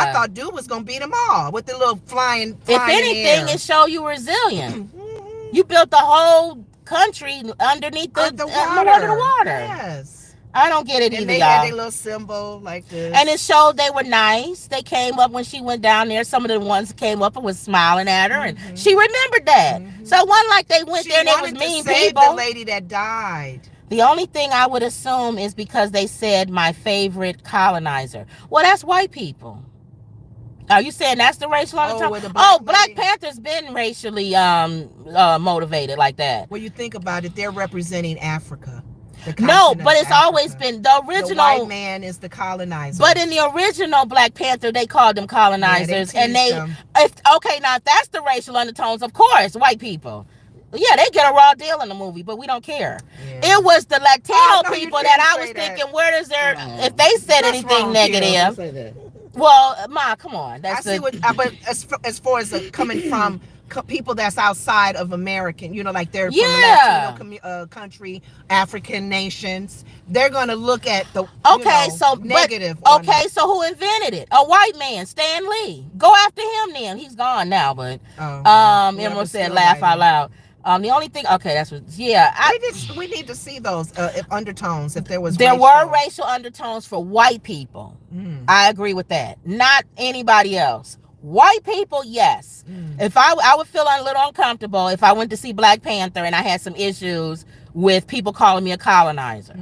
[SPEAKER 2] I thought dude was gonna beat them all with the little flying
[SPEAKER 1] If
[SPEAKER 2] in
[SPEAKER 1] anything,
[SPEAKER 2] air.
[SPEAKER 1] it show you resilient. You built the whole country underneath the water.
[SPEAKER 2] Yes.
[SPEAKER 1] I don't get it
[SPEAKER 2] And
[SPEAKER 1] either,
[SPEAKER 2] they
[SPEAKER 1] y'all.
[SPEAKER 2] had their little symbol like this.
[SPEAKER 1] And it showed they were nice. They came up when she went down there. Some of the ones came up and was smiling at her, and she remembered that. So it wasn't like they went
[SPEAKER 2] she
[SPEAKER 1] there and they was
[SPEAKER 2] wanted to
[SPEAKER 1] mean
[SPEAKER 2] save
[SPEAKER 1] people.
[SPEAKER 2] the lady that died.
[SPEAKER 1] The only thing I would assume is because they said my favorite colonizer. Well, that's white people. Are you saying that's the racial undertone?
[SPEAKER 2] with the black
[SPEAKER 1] Black
[SPEAKER 2] lady?
[SPEAKER 1] Panther's been racially motivated like that.
[SPEAKER 2] Well, you think about it, they're representing Africa.
[SPEAKER 1] No,
[SPEAKER 2] continent
[SPEAKER 1] but
[SPEAKER 2] of
[SPEAKER 1] it's always
[SPEAKER 2] Africa.
[SPEAKER 1] been the
[SPEAKER 2] The
[SPEAKER 1] original.
[SPEAKER 2] white man is the colonizer.
[SPEAKER 1] But in the original Black Panther, they called them colonizers, and
[SPEAKER 2] teased them.
[SPEAKER 1] Now if that's the racial undertones, of course, white people. Yeah, they get a raw deal in the movie, but we don't care.
[SPEAKER 2] Yeah.
[SPEAKER 1] It was the Latino
[SPEAKER 2] no, you
[SPEAKER 1] people
[SPEAKER 2] didn't
[SPEAKER 1] that I
[SPEAKER 2] say
[SPEAKER 1] was
[SPEAKER 2] that.
[SPEAKER 1] thinking, where does their
[SPEAKER 3] No.
[SPEAKER 1] if they said
[SPEAKER 2] That's
[SPEAKER 1] anything
[SPEAKER 2] wrong,
[SPEAKER 1] negative?
[SPEAKER 3] Don't say that.
[SPEAKER 1] Well, Ma, come on.
[SPEAKER 2] I
[SPEAKER 1] That's
[SPEAKER 2] see what, but as far as coming from people that's outside of American, like they're from
[SPEAKER 1] Yeah.
[SPEAKER 2] a Latino country, African nations, they're gonna look at the negative.
[SPEAKER 1] So who invented it? A white man, Stan Lee. Go after him then. He's gone now, but Emerald said laugh out loud. The only thing, that's what,
[SPEAKER 2] we need to see those if undertones. If there was,
[SPEAKER 1] were racial undertones for white people. I agree with that. Not anybody else. White people, yes. If I would feel a little uncomfortable if I went to see Black Panther and I had some issues with people calling me a colonizer.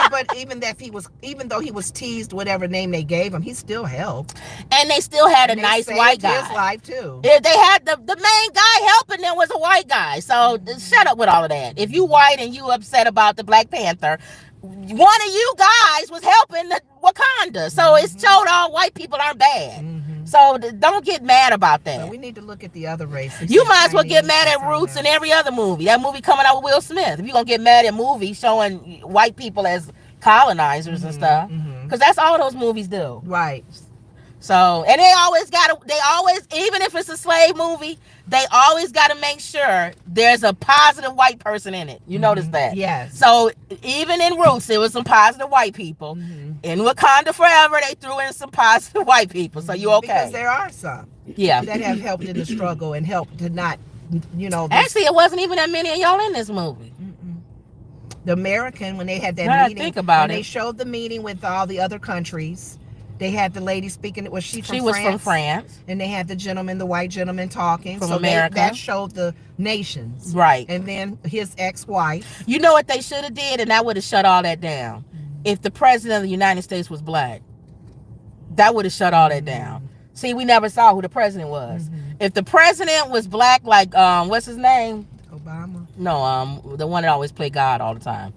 [SPEAKER 2] But even though he was teased, whatever name they gave him, he still helped.
[SPEAKER 1] And they still had
[SPEAKER 2] And
[SPEAKER 1] a
[SPEAKER 2] they
[SPEAKER 1] nice
[SPEAKER 2] saved
[SPEAKER 1] white guy.
[SPEAKER 2] his life too.
[SPEAKER 1] They had the main guy helping them was a white guy. So shut up with all of that. If you white and you upset about the Black Panther, one of you guys was helping the Wakanda. So it showed all white people aren't bad. So don't get mad about that.
[SPEAKER 2] But we need to look at the other races.
[SPEAKER 1] You might as well get mad at Roots and every other movie. That movie coming out with Will Smith. If you're going to get mad at movies showing white people as colonizers and stuff. Because that's all those movies do.
[SPEAKER 2] Right.
[SPEAKER 1] So, and they always, even if it's a slave movie, they always got to make sure there's a positive white person in it. You notice that?
[SPEAKER 2] Yes.
[SPEAKER 1] So even in Roots, there was some positive white people. In Wakanda Forever, they threw in some positive white people. So you okay?
[SPEAKER 2] Because there are some.
[SPEAKER 1] Yeah.
[SPEAKER 2] That have helped in the struggle and helped to not,
[SPEAKER 1] Actually, it wasn't even that many of y'all in this movie.
[SPEAKER 2] The American, when they had that
[SPEAKER 1] Now I
[SPEAKER 2] meeting,
[SPEAKER 1] think about
[SPEAKER 2] when
[SPEAKER 1] it.
[SPEAKER 2] they showed the meeting with all the other countries, they had the lady speaking. Was she from
[SPEAKER 1] She
[SPEAKER 2] France?
[SPEAKER 1] was from France.
[SPEAKER 2] And they had the white gentleman talking.
[SPEAKER 1] From
[SPEAKER 2] so
[SPEAKER 1] America.
[SPEAKER 2] that showed the nations.
[SPEAKER 1] Right.
[SPEAKER 2] And then his ex-wife.
[SPEAKER 1] You know what they should have did? And that would have shut all that down. If the president of the United States was black, that would have shut all that down. See, we never saw who the president was. If the president was black, like, what's his name?
[SPEAKER 2] Obama.
[SPEAKER 1] No, the one that always played God all the time.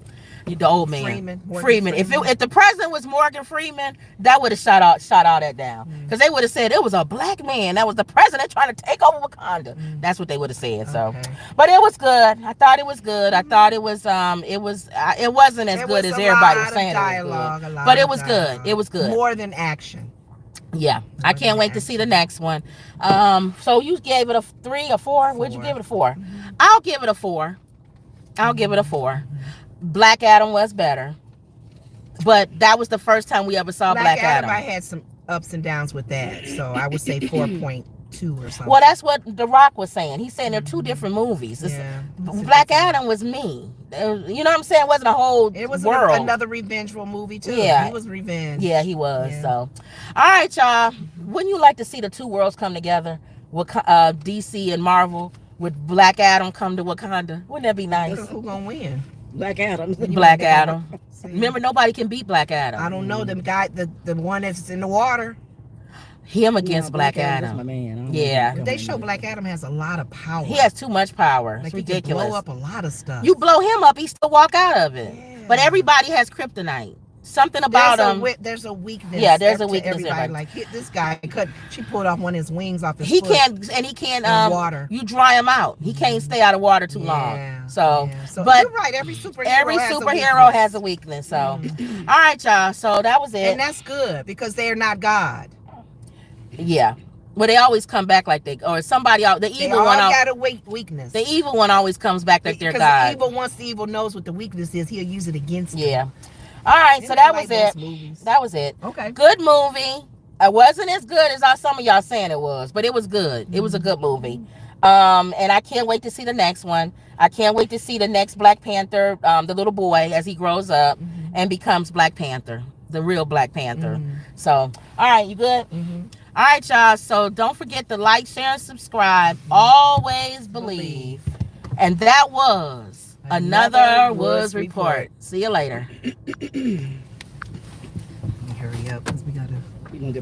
[SPEAKER 1] The old man.
[SPEAKER 2] Freeman.
[SPEAKER 1] If the president was Morgan Freeman, that would have shot all that down. Because they would have said it was a black man that was the president trying to take over Wakanda. That's what they would have said. So,
[SPEAKER 2] Okay.
[SPEAKER 1] but it was good. I thought it was good. I thought it was it wasn't as good as everybody was saying it was good. But it was good. It was good.
[SPEAKER 2] More than action.
[SPEAKER 1] Yeah, I can't wait to see the next one. So you gave it a 3 or 4? Would you give it a 4? I'll give it a 4. I'll give it a 4. Black Adam was better, but that was the first time we ever saw Black Adam.
[SPEAKER 2] I had some ups and downs with that, so I would say 4.2 or something.
[SPEAKER 1] Well, that's what The Rock was saying. He's saying they're 2 different movies.
[SPEAKER 2] Yeah,
[SPEAKER 1] Black Adam was me. You know what I'm saying? It wasn't a whole
[SPEAKER 2] It was
[SPEAKER 1] world.
[SPEAKER 2] another revengeful movie too.
[SPEAKER 1] Yeah.
[SPEAKER 2] He was revenge.
[SPEAKER 1] Yeah, he was.
[SPEAKER 2] Yeah.
[SPEAKER 1] So, all right, y'all. Wouldn't you like to see the 2 worlds come together with DC and Marvel, with Black Adam come to Wakanda? Wouldn't that be nice?
[SPEAKER 2] Who gonna win?
[SPEAKER 3] Black Adam.
[SPEAKER 1] Black Adam. Remember, nobody can beat Black Adam.
[SPEAKER 2] I don't know the guy, the one that's in the water.
[SPEAKER 1] Him against Black
[SPEAKER 3] That's
[SPEAKER 1] Adam.
[SPEAKER 3] my man.
[SPEAKER 1] Yeah.
[SPEAKER 2] They show Black Adam has a lot of power.
[SPEAKER 1] He has too much power.
[SPEAKER 2] Like
[SPEAKER 1] It's
[SPEAKER 2] he can
[SPEAKER 1] ridiculous.
[SPEAKER 2] blow up a lot of stuff.
[SPEAKER 1] You blow him up, he still walk out of it.
[SPEAKER 2] Yeah.
[SPEAKER 1] But everybody has kryptonite. Something about him.
[SPEAKER 2] There's a weakness.
[SPEAKER 1] Yeah, there's a
[SPEAKER 2] to
[SPEAKER 1] weakness.
[SPEAKER 2] Everybody like this guy she pulled off one of his wings off his
[SPEAKER 1] He
[SPEAKER 2] foot.
[SPEAKER 1] can't
[SPEAKER 2] in water.
[SPEAKER 1] You dry him out. He can't stay out of water too long. So but
[SPEAKER 2] you're right. Every
[SPEAKER 1] superhero has a weakness. So all right, y'all. So that was it.
[SPEAKER 2] And that's good because they're not God.
[SPEAKER 1] Yeah. Well, they always come back like or somebody out. The evil one
[SPEAKER 2] got a weakness.
[SPEAKER 1] The evil one always comes back like they're God.
[SPEAKER 2] Because the evil, once the evil knows what the weakness is, he'll use it against them.
[SPEAKER 1] Yeah. All right. So that was it. That was it.
[SPEAKER 2] Okay.
[SPEAKER 1] Good movie. It wasn't as good as some of y'all saying it was, but it was good. It was a good movie. And I can't wait to see the next one. I can't wait to see the next Black Panther, the little boy as he grows up and becomes Black Panther, the real Black Panther. So, all right, you good? All right, y'all. So don't forget to like, share, and subscribe. Always believe. And that was another Woods Report. See you later.
[SPEAKER 2] Hurry up because we gotta.